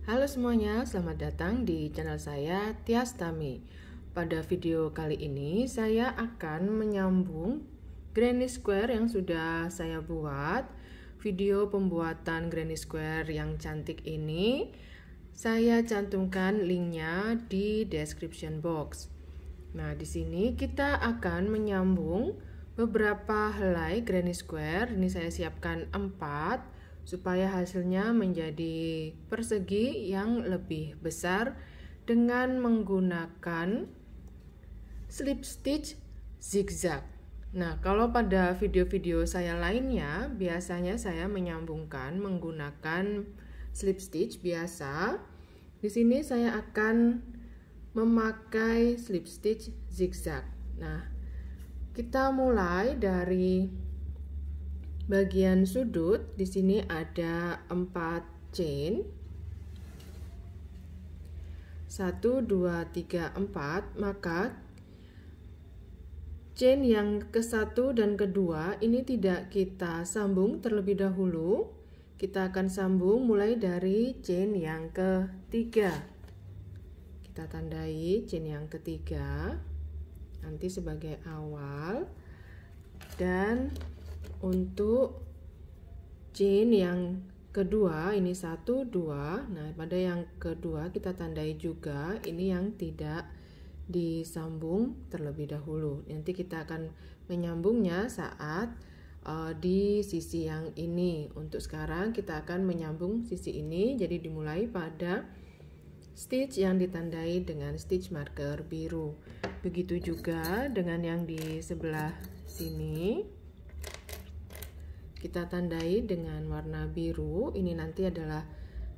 Halo semuanya, selamat datang di channel saya Tias Tami. Pada video kali ini saya akan menyambung granny square yang sudah saya buat. Video pembuatan granny square yang cantik ini saya cantumkan linknya di description box. Nah, di sini kita akan menyambung beberapa helai granny square. Ini saya siapkan 4 supaya hasilnya menjadi persegi yang lebih besar dengan menggunakan slip stitch zigzag. Nah, kalau pada video-video saya lainnya biasanya saya menyambungkan menggunakan slip stitch biasa. Di sini saya akan memakai slip stitch zigzag. Nah, kita mulai dari bagian sudut. Di sini ada 4 chain. 1 2 3 4, maka chain yang ke-1 dan kedua ini tidak kita sambung terlebih dahulu. Kita akan sambung mulai dari chain yang ketiga. Kita tandai chain yang ketiga nanti sebagai awal, dan untuk chain yang kedua ini 1 2. Nah, pada yang kedua kita tandai juga ini yang tidak disambung terlebih dahulu. Nanti kita akan menyambungnya saat di sisi yang ini. Untuk sekarang kita akan menyambung sisi ini, jadi dimulai pada stitch yang ditandai dengan stitch marker biru. Begitu juga dengan yang di sebelah sini. Kita tandai dengan warna biru. Ini nanti adalah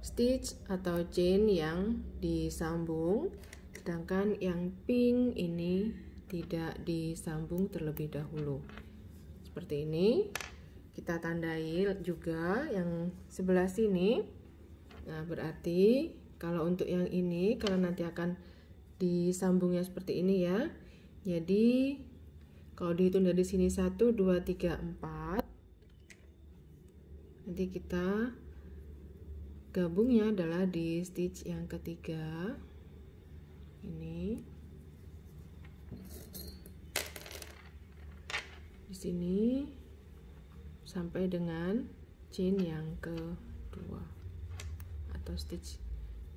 stitch atau chain yang disambung, sedangkan yang pink ini tidak disambung terlebih dahulu. Seperti ini. Kita tandai juga yang sebelah sini. Nah, berarti kalau untuk yang ini, kalau nanti akan disambungnya seperti ini ya. Jadi kalau dihitung dari sini 1 2 3 4. Nanti kita gabungnya adalah di stitch yang ketiga ini. Di sini sampai dengan chain yang kedua atau stitch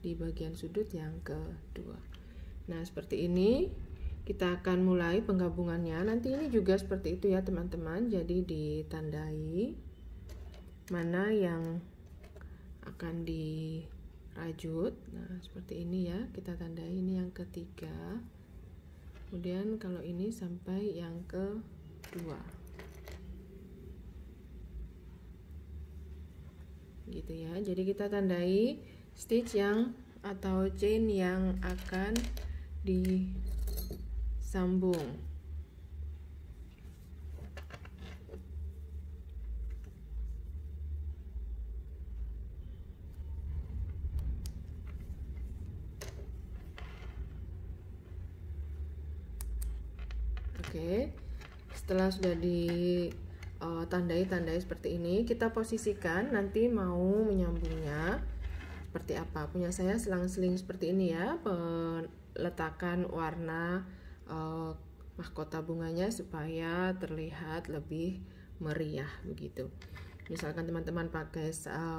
di bagian sudut yang kedua. Nah, seperti ini kita akan mulai penggabungannya. Nanti ini juga seperti itu ya teman-teman. Jadi ditandai mana yang akan dirajut. Nah, seperti ini ya, kita tandai ini yang ketiga, kemudian kalau ini sampai yang kedua, gitu ya. Jadi kita tandai stitch yang atau chain yang akan disambung. Oke, setelah sudah ditandai seperti ini, kita posisikan nanti mau menyambungnya seperti apa. Punya saya selang-seling seperti ini ya, peletakan warna mahkota bunganya supaya terlihat lebih meriah begitu. Misalkan teman-teman pakai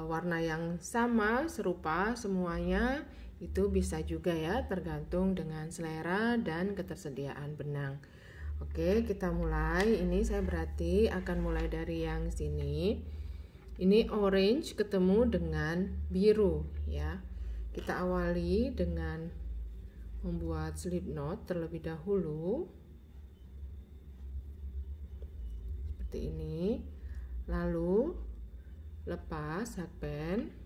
warna yang sama, serupa semuanya, itu bisa juga ya, tergantung dengan selera dan ketersediaan benang. Oke, kita mulai. Ini saya berarti akan mulai dari yang sini. Ini orange ketemu dengan biru ya. Kita awali dengan membuat slip knot terlebih dahulu. Seperti ini. Lalu lepas hakpen.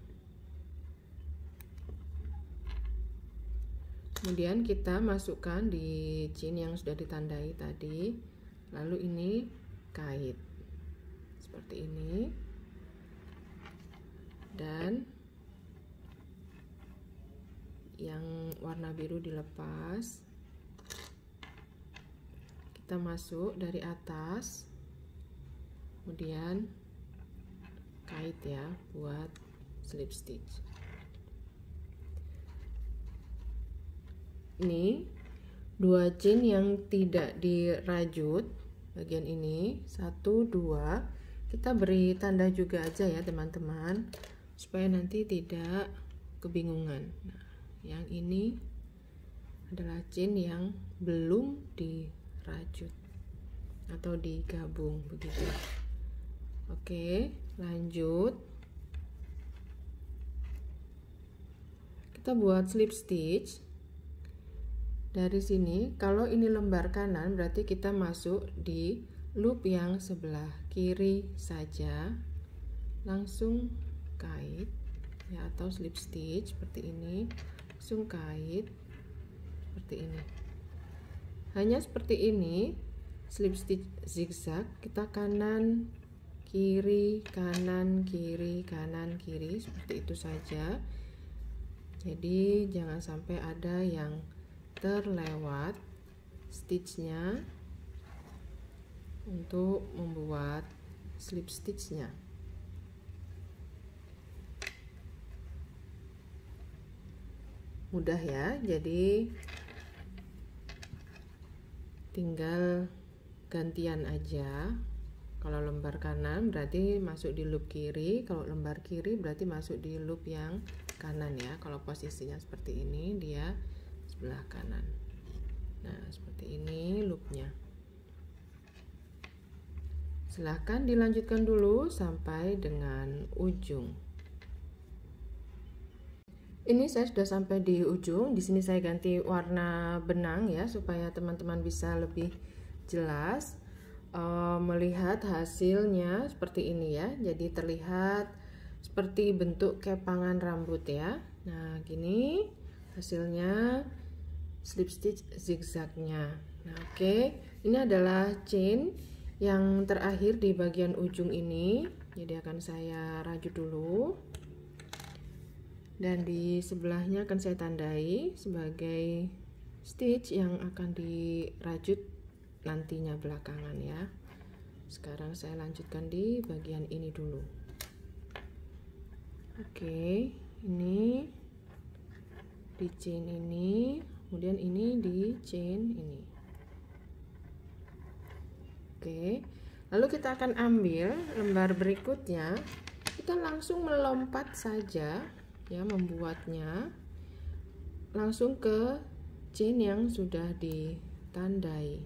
Kemudian kita masukkan di chain yang sudah ditandai tadi, lalu ini kait seperti ini, dan yang warna biru dilepas. Kita masuk dari atas, kemudian kait ya buat slip stitch. ini 2 chain yang tidak dirajut, bagian ini 1 2, kita beri tanda juga aja ya teman-teman, supaya nanti tidak kebingungan. Nah, yang ini adalah chain yang belum dirajut atau digabung begitu. Oke, lanjut. Kita buat slip stitch. Dari sini, kalau ini lembar kanan berarti kita masuk di loop yang sebelah kiri saja. Langsung kait ya, atau slip stitch seperti ini. Langsung kait seperti ini. Hanya seperti ini. Slip stitch zigzag, kita kanan kiri kanan kiri kanan kiri, seperti itu saja. Jadi jangan sampai ada yang terlewat stitchnya untuk membuat slip stitchnya. Mudah ya, jadi tinggal gantian aja. Kalau lembar kanan berarti masuk di loop kiri, kalau lembar kiri berarti masuk di loop yang kanan ya. Kalau posisinya seperti ini, dia sebelah kanan. Nah, seperti ini loopnya. Silahkan dilanjutkan dulu sampai dengan ujung. Ini saya sudah sampai di ujung. Di sini saya ganti warna benang ya, supaya teman-teman bisa lebih jelas melihat hasilnya seperti ini ya. Jadi terlihat seperti bentuk kepangan rambut ya. Nah, gini hasilnya slip stitch zigzagnya. Nah, oke. Ini adalah chain yang terakhir di bagian ujung ini. Jadi akan saya rajut dulu. Dan di sebelahnya akan saya tandai sebagai stitch yang akan dirajut nantinya belakangan ya. Sekarang saya lanjutkan di bagian ini dulu. Oke, ini di chain ini, kemudian ini di chain ini. Oke, lalu kita akan ambil lembar berikutnya, kita langsung melompat saja ya, membuatnya langsung ke chain yang sudah ditandai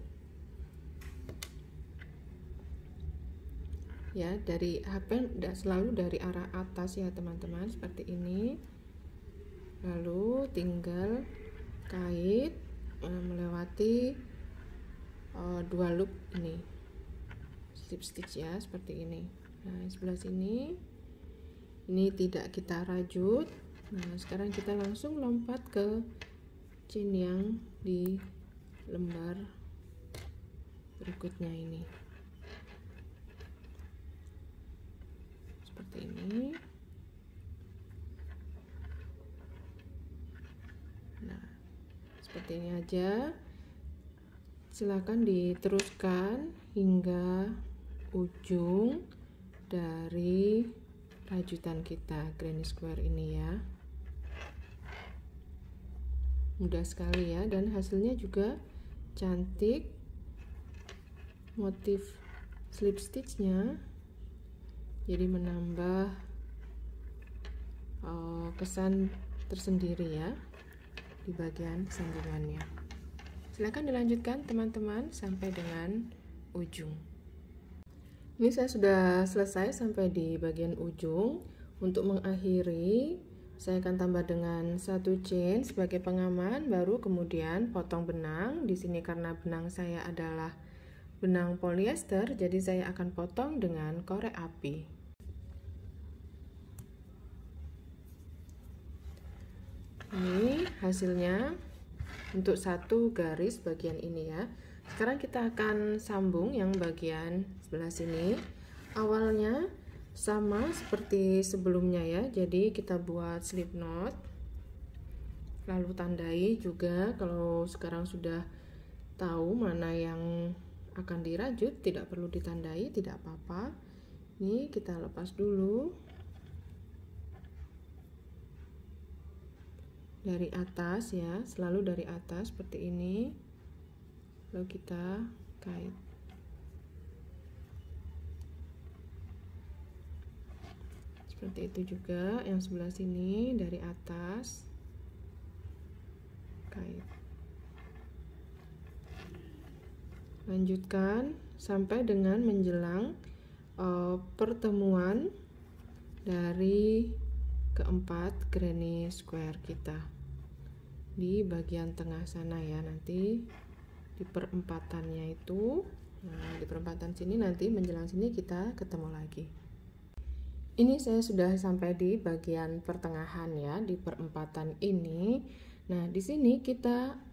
ya. Dari HP selalu dari arah atas ya teman-teman, seperti ini. Lalu tinggal kait melewati 2 loop ini, slip stitch ya, seperti ini. Nah, sebelah sini ini tidak kita rajut. Nah, sekarang kita langsung lompat ke chain yang di lembar berikutnya ini, seperti ini. Nah, seperti ini aja. Silakan diteruskan hingga ujung dari rajutan kita granny square ini ya. Mudah sekali ya, dan hasilnya juga cantik. Motif slip stitchnya jadi menambah kesan tersendiri ya di bagian sambungannya. Silahkan dilanjutkan teman-teman sampai dengan ujung. Ini saya sudah selesai sampai di bagian ujung. Untuk mengakhiri, saya akan tambah dengan 1 chain sebagai pengaman, baru kemudian potong benang. Di sini karena benang saya adalah benang polyester, jadi saya akan potong dengan korek api. Ini hasilnya untuk 1 garis bagian ini ya. Sekarang kita akan sambung yang bagian sebelah sini. Awalnya sama seperti sebelumnya ya, jadi kita buat slip knot, lalu tandai juga. Kalau sekarang sudah tahu mana yang akan dirajut, tidak perlu ditandai, tidak apa-apa. Ini kita lepas dulu. dari atas ya, selalu dari atas seperti ini, lalu kita kait. Seperti itu juga yang sebelah sini, dari atas kait. Lanjutkan sampai dengan menjelang pertemuan dari keempat granny square kita di bagian tengah sana ya, nanti di perempatannya itu. Nah, di perempatan sini nanti menjelang sini kita ketemu lagi. Ini saya sudah sampai di bagian pertengahan ya, di perempatan ini. Nah, di sini kita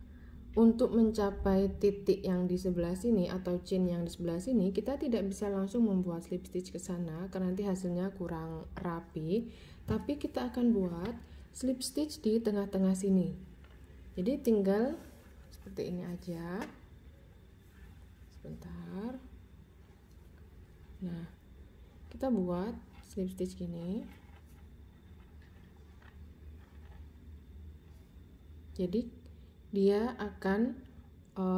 untuk mencapai titik yang di sebelah sini atau chain yang di sebelah sini, kita tidak bisa langsung membuat slip stitch ke sana karena nanti hasilnya kurang rapi. Tapi kita akan buat slip stitch di tengah-tengah sini. Jadi tinggal seperti ini aja. Sebentar. Nah, kita buat slip stitch gini. Jadi dia akan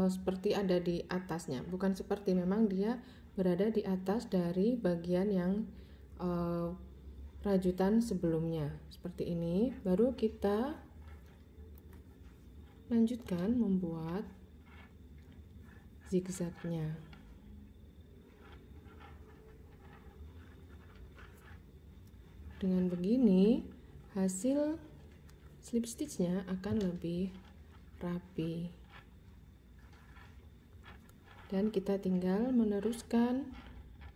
seperti ada di atasnya, bukan seperti, memang dia berada di atas dari bagian yang rajutan sebelumnya seperti ini. Baru kita lanjutkan membuat zigzagnya. Dengan begini hasil slip stitchnya akan lebih rapi, dan kita tinggal meneruskan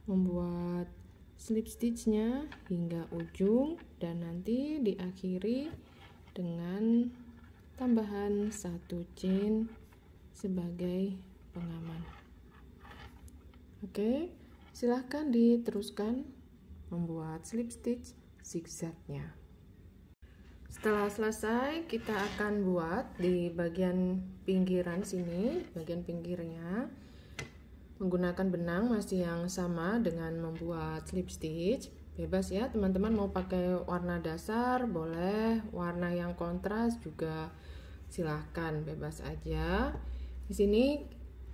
membuat slip stitchnya hingga ujung dan nanti diakhiri dengan tambahan satu chain sebagai pengaman. Oke, silahkan diteruskan membuat slip stitch zigzagnya. Setelah selesai, kita akan buat di bagian pinggiran sini, bagian pinggirnya, menggunakan benang masih yang sama dengan membuat slip stitch. Bebas ya teman-teman, mau pakai warna dasar boleh, warna yang kontras juga silahkan, bebas aja. Di sini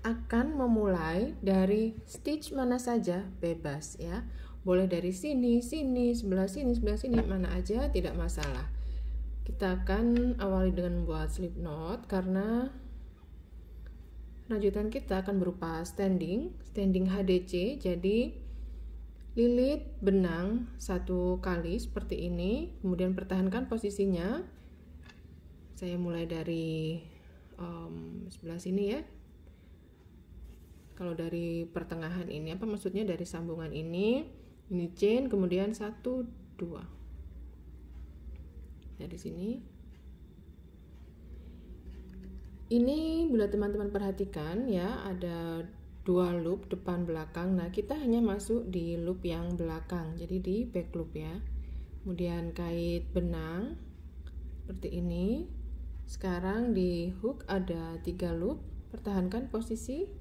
akan memulai dari stitch mana saja, bebas ya. Boleh dari sini, sebelah sini, mana aja, tidak masalah. Kita akan awali dengan membuat slip knot karena rajutan kita akan berupa standing HDC. Jadi lilit benang satu kali seperti ini, kemudian pertahankan posisinya. Saya mulai dari sebelah sini ya. Kalau dari pertengahan ini, apa maksudnya, dari sambungan ini chain, kemudian 1, 2 dari sini. Ini bila teman-teman perhatikan ya, ada 2 loop depan belakang. Nah, kita hanya masuk di loop yang belakang, jadi di back loop ya. Kemudian kait benang seperti ini. Sekarang di hook ada 3 loop, pertahankan posisi,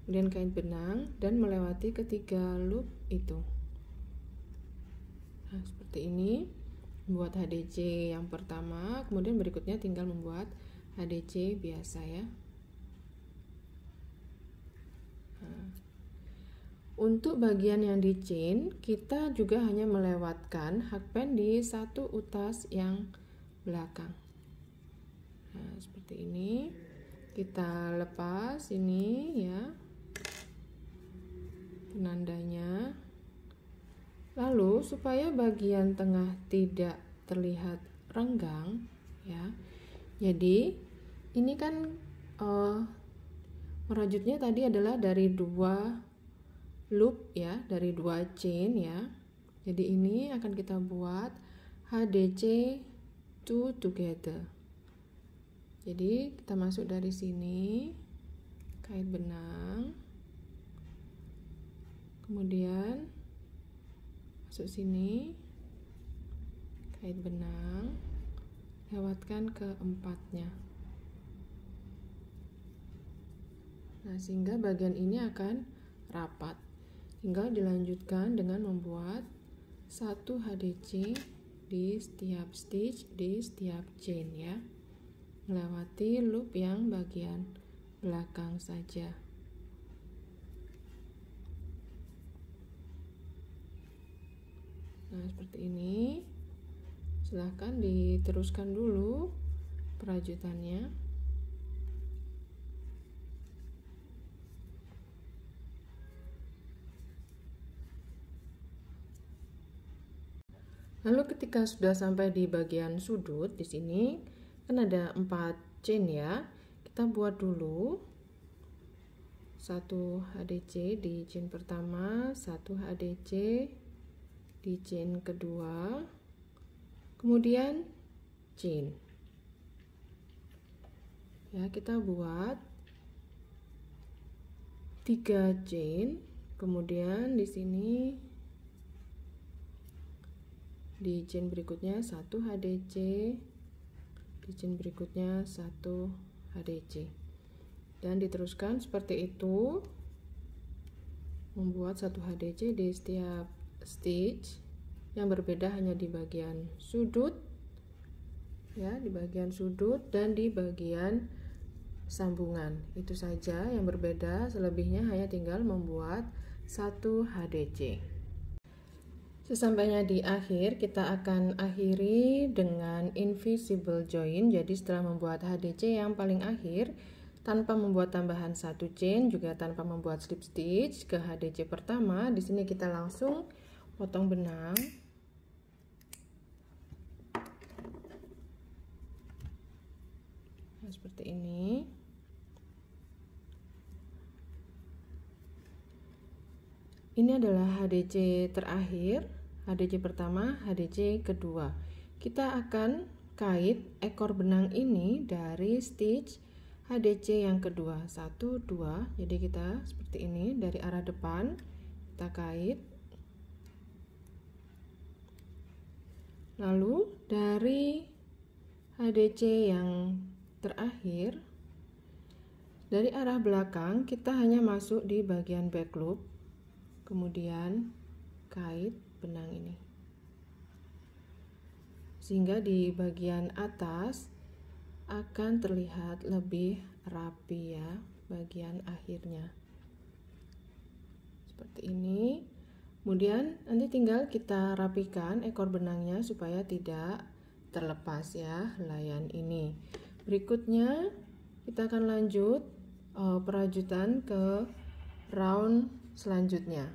kemudian kait benang dan melewati ketiga loop itu. Nah, seperti ini. Buat HDC yang pertama, kemudian berikutnya tinggal membuat HDC biasa ya. Nah, untuk bagian yang di chain, kita juga hanya melewatkan hakpen di satu utas yang belakang. Nah, seperti ini. Kita lepas ini ya penandanya. Lalu supaya bagian tengah tidak terlihat renggang ya, jadi ini kan merajutnya tadi adalah dari 2 loop ya, dari 2 chain ya. Jadi ini akan kita buat HDC 2 together. Jadi kita masuk dari sini, kait benang, kemudian masuk sini, kait benang, lewatkan ke empatnya. Nah, sehingga bagian ini akan rapat. Tinggal dilanjutkan dengan membuat 1 HDC di setiap stitch, di setiap chain ya, melewati loop yang bagian belakang saja. Nah, seperti ini. Silahkan diteruskan dulu perajutannya. Lalu ketika sudah sampai di bagian sudut, di sini kan ada 4 chain ya. Kita buat dulu 1 HDC di chain pertama, 1 HDC di chain kedua, kemudian chain. Ya, kita buat 3 chain, kemudian di sini di chain berikutnya 1 HDC, di chain berikutnya 1 HDC, dan diteruskan seperti itu, membuat 1 HDC di setiap stitch. Yang berbeda hanya di bagian sudut ya, di bagian sudut dan di bagian sambungan. Itu saja yang berbeda, selebihnya hanya tinggal membuat 1 HDC. Sesampainya di akhir, kita akan akhiri dengan invisible join. Jadi setelah membuat HDC yang paling akhir, tanpa membuat tambahan 1 chain, juga tanpa membuat slip stitch ke HDC pertama, di sini kita langsung potong benang. Nah, seperti ini. Ini adalah HDC terakhir, HDC pertama, HDC kedua. Kita akan kait ekor benang ini dari stitch HDC yang kedua, 1, 2. Jadi kita seperti ini, dari arah depan kita kait. Lalu dari HDC yang terakhir, dari arah belakang kita hanya masuk di bagian back loop, kemudian kait benang ini sehingga di bagian atas akan terlihat lebih rapi ya, bagian akhirnya seperti ini. Kemudian nanti tinggal kita rapikan ekor benangnya supaya tidak terlepas ya helaian ini. Berikutnya kita akan lanjut perajutan ke round selanjutnya.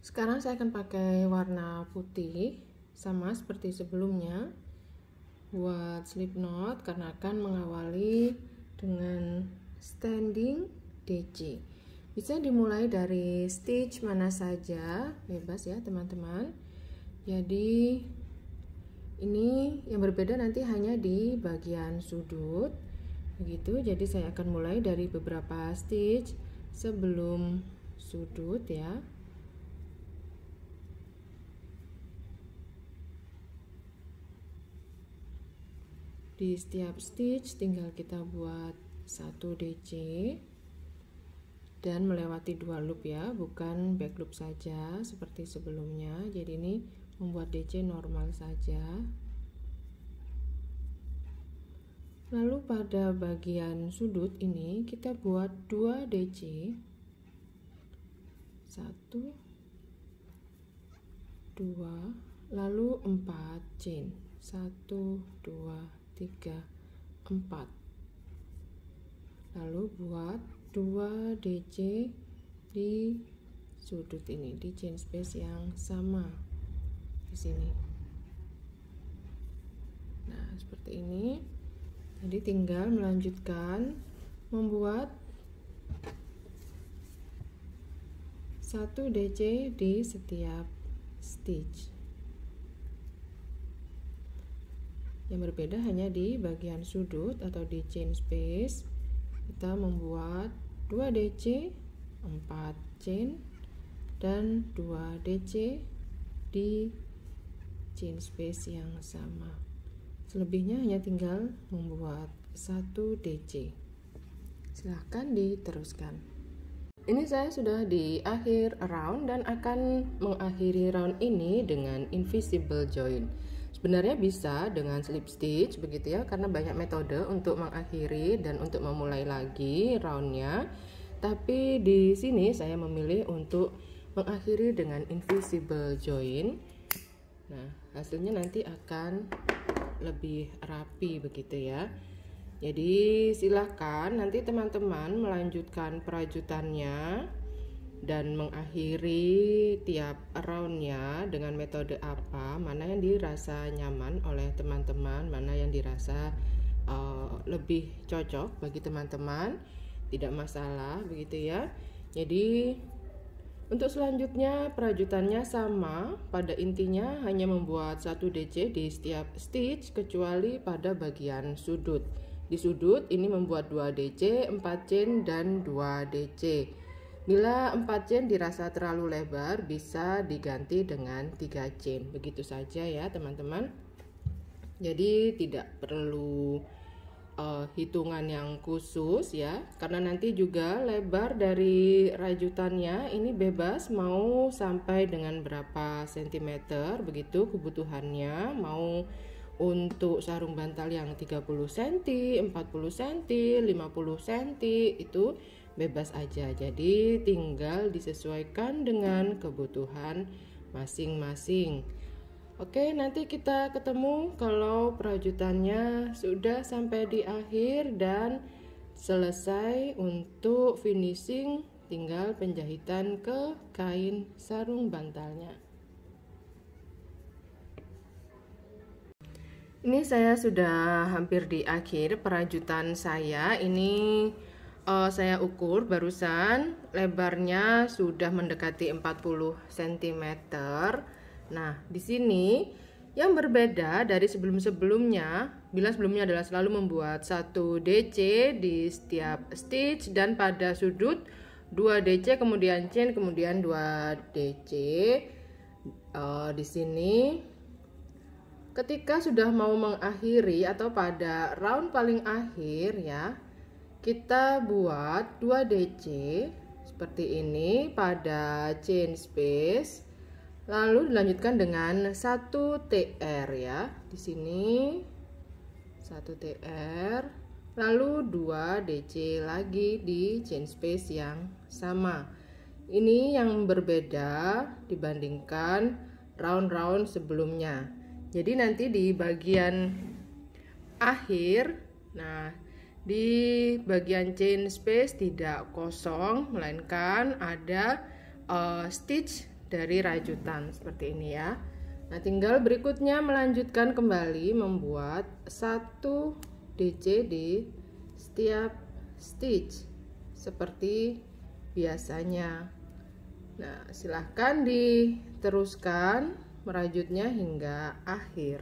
Sekarang saya akan pakai warna putih sama seperti sebelumnya buat slip knot, karena akan mengawali dengan standing DC. Bisa dimulai dari stitch mana saja, bebas ya teman-teman. Jadi ini yang berbeda nanti hanya di bagian sudut begitu. Jadi saya akan mulai dari beberapa stitch sebelum sudut ya. Di setiap stitch tinggal kita buat 1 DC dan melewati 2 loop ya, bukan back loop saja seperti sebelumnya. Jadi ini membuat DC normal saja. Lalu pada bagian sudut ini kita buat 2 DC, 1, 2, lalu 4 chain, 1, 2, 3, 4. Lalu buat 2 DC di sudut ini, di chain space yang sama di sini. Nah, seperti ini. Jadi tinggal melanjutkan membuat 1 DC di setiap stitch. Yang berbeda hanya di bagian sudut atau di chain space. Kita membuat 2 DC, 4 chain, dan 2 DC di chain space yang sama. Selebihnya hanya tinggal membuat 1 DC. Silahkan diteruskan. Ini saya sudah di akhir round dan akan mengakhiri round ini dengan invisible join. Sebenarnya bisa dengan slip stitch begitu ya, karena banyak metode untuk mengakhiri dan untuk memulai lagi roundnya. Tapi di sini saya memilih untuk mengakhiri dengan invisible join. Nah, hasilnya nanti akan lebih rapi begitu ya. Jadi silahkan nanti teman-teman melanjutkan perajutannya dan mengakhiri tiap roundnya dengan metode apa, mana yang dirasa nyaman oleh teman-teman, mana yang dirasa lebih cocok bagi teman-teman, tidak masalah begitu ya. Jadi untuk selanjutnya perajutannya sama, pada intinya hanya membuat 1 DC di setiap stitch kecuali pada bagian sudut. Di sudut ini membuat 2 DC, 4 chain dan 2 DC. Bila 4 chain dirasa terlalu lebar, bisa diganti dengan 3 chain. Begitu saja ya teman-teman. Jadi tidak perlu hitungan yang khusus ya, karena nanti juga lebar dari rajutannya ini bebas mau sampai dengan berapa sentimeter begitu kebutuhannya, mau untuk sarung bantal yang 30 cm, 40 cm, 50 cm itu bebas aja. Jadi tinggal disesuaikan dengan kebutuhan masing-masing. Oke, nanti kita ketemu kalau perajutannya sudah sampai di akhir dan selesai untuk finishing, tinggal penjahitan ke kain sarung bantalnya. Ini saya sudah hampir di akhir perajutan saya. Ini saya ukur barusan, lebarnya sudah mendekati 40 cm. Nah, di sini yang berbeda dari sebelum-sebelumnya, bila sebelumnya adalah selalu membuat 1 DC di setiap stitch dan pada sudut 2 DC, kemudian chain, kemudian 2 DC. Di sini ketika sudah mau mengakhiri atau pada round paling akhir ya, kita buat 2 DC seperti ini pada chain space. Lalu dilanjutkan dengan 1 TR ya. Di sini 1 TR, lalu 2 DC lagi di chain space yang sama. Ini yang berbeda dibandingkan round-round sebelumnya. Jadi nanti di bagian akhir, nah di bagian chain space tidak kosong, melainkan ada stitch dari rajutan seperti ini ya. Nah, tinggal berikutnya melanjutkan kembali membuat 1 DC di setiap stitch seperti biasanya. Nah, silahkan diteruskan merajutnya hingga akhir.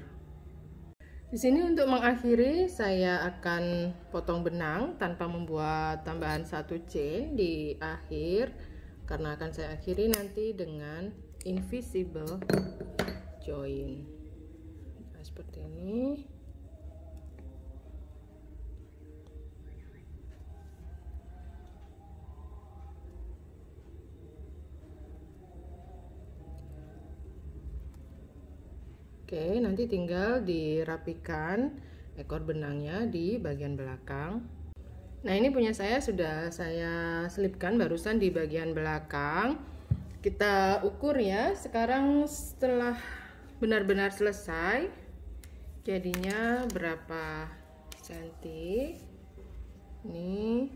Di sini untuk mengakhiri saya akan potong benang tanpa membuat tambahan 1 chain di akhir, karena akan saya akhiri nanti dengan invisible join. Nah, seperti ini. Oke, nanti tinggal dirapikan ekor benangnya di bagian belakang. Nah, ini punya saya sudah saya selipkan barusan di bagian belakang. Kita ukur ya. Sekarang setelah benar-benar selesai, jadinya berapa senti? Ini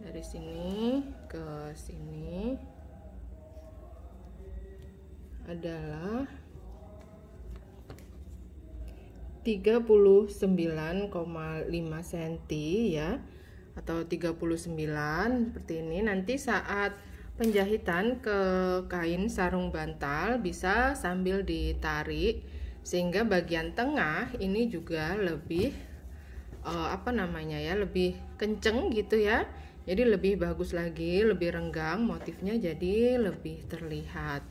dari sini ke sini adalah 39,5 cm ya, atau 39 seperti ini. Nanti saat penjahitan ke kain sarung bantal bisa sambil ditarik sehingga bagian tengah ini juga lebih lebih kenceng gitu ya. Jadi lebih bagus lagi, lebih renggang, motifnya jadi lebih terlihat.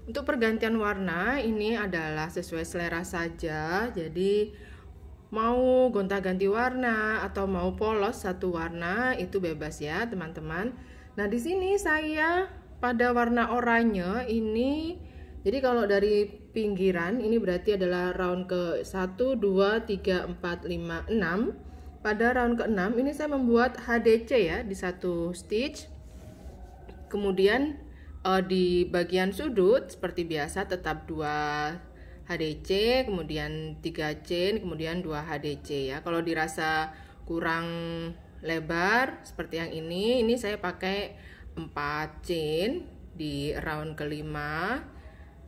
Untuk pergantian warna ini adalah sesuai selera saja. Jadi mau gonta-ganti warna atau mau polos satu warna itu bebas ya, teman-teman. Nah, di sini saya pada warna oranye ini Jadi kalau dari pinggiran ini berarti adalah round ke 1, 2, 3, 4, 5, 6. Pada round ke-6 ini saya membuat HDC ya di satu stitch. Kemudian di bagian sudut seperti biasa tetap 2 HDC, kemudian 3 chain, kemudian 2 HDC ya. Kalau dirasa kurang lebar seperti yang ini saya pakai 4 chain di round kelima.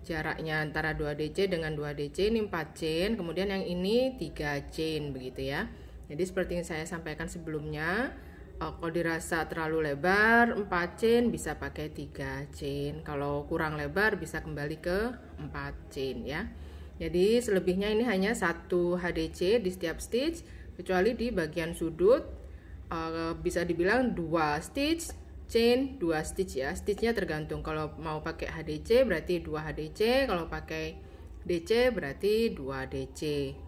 Jaraknya antara 2 DC dengan 2 DC ini 4 chain, kemudian yang ini 3 chain begitu ya. Jadi seperti yang saya sampaikan sebelumnya, kalau dirasa terlalu lebar 4 chain bisa pakai 3 chain. Kalau kurang lebar bisa kembali ke 4 chain ya. Jadi selebihnya ini hanya 1 HDC di setiap stitch, kecuali di bagian sudut bisa dibilang 2 stitch chain 2 stitch ya. Stitchnya tergantung, kalau mau pakai HDC berarti 2 HDC, kalau pakai DC berarti 2 DC.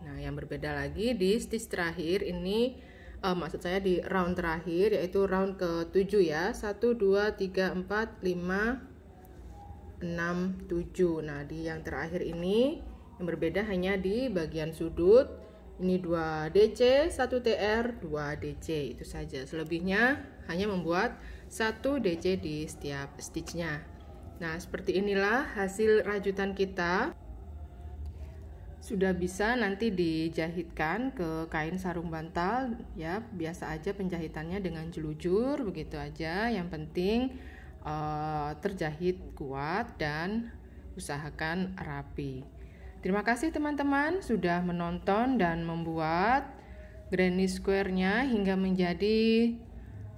Nah yang berbeda lagi di stitch terakhir ini, maksud saya di round terakhir, yaitu round ke-7 ya. 1, 2, 3, 4, 5, 6, 7. Nah di yang terakhir ini yang berbeda hanya di bagian sudut. Ini 2 DC, 1 TR, 2 DC, itu saja. Selebihnya hanya membuat 1 DC di setiap stitchnya. Nah seperti inilah hasil rajutan kita. Sudah bisa nanti dijahitkan ke kain sarung bantal ya. Biasa aja penjahitannya dengan jelujur, begitu aja. Yang penting terjahit kuat dan usahakan rapi. Terima kasih teman-teman sudah menonton dan membuat granny square-nya hingga menjadi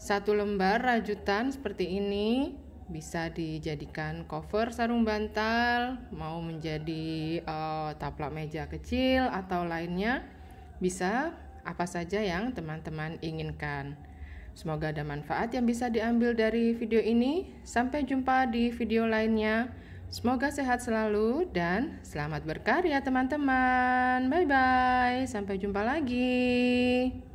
1 lembar rajutan seperti ini. Bisa dijadikan cover sarung bantal, mau menjadi taplak meja kecil atau lainnya, bisa apa saja yang teman-teman inginkan. Semoga ada manfaat yang bisa diambil dari video ini. Sampai jumpa di video lainnya. Semoga sehat selalu dan selamat berkarya teman-teman. Bye-bye. Sampai jumpa lagi.